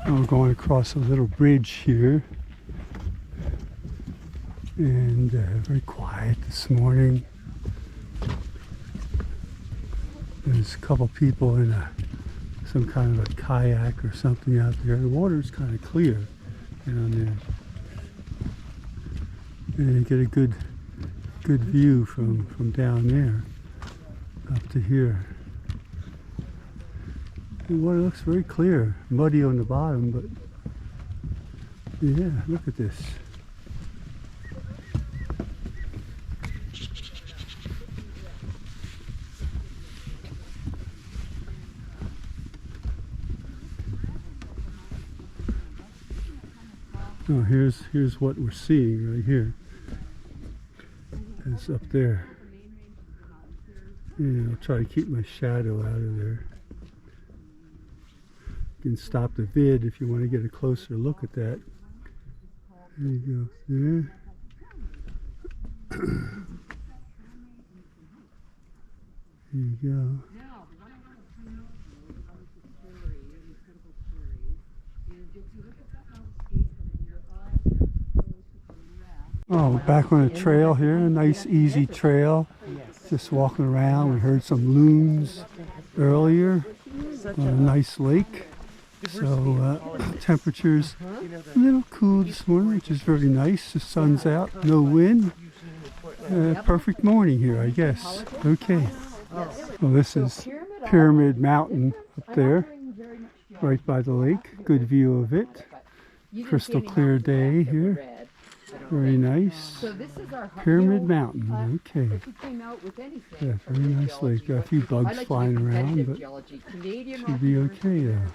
We're going across a little bridge here, and very quiet this morning. There's a couple people in some kind of a kayak or something out there. The water's kind of clear down there, and you get a good view from down there up to here. The water looks very clear, muddy on the bottom, but yeah, look at this. Oh, here's what we're seeing right here. It's up there. Yeah, I'll try to keep my shadow out of there. You can stop the vid if you want to get a closer look at that. There you go. There. There you go. Oh, back on a trail here, a nice easy trail. Just walking around. We heard some loons earlier on a nice lake. So temperature's a little cool this morning, which is very nice. The sun's out, no wind. Perfect morning here, I guess. Okay. Well, this is Pyramid Mountain up there, right by the lake. Good view of it. Crystal clear day here. Very nice. Pyramid Mountain. Okay. Yeah, very nice lake. Got a few bugs flying around, but should be okay though.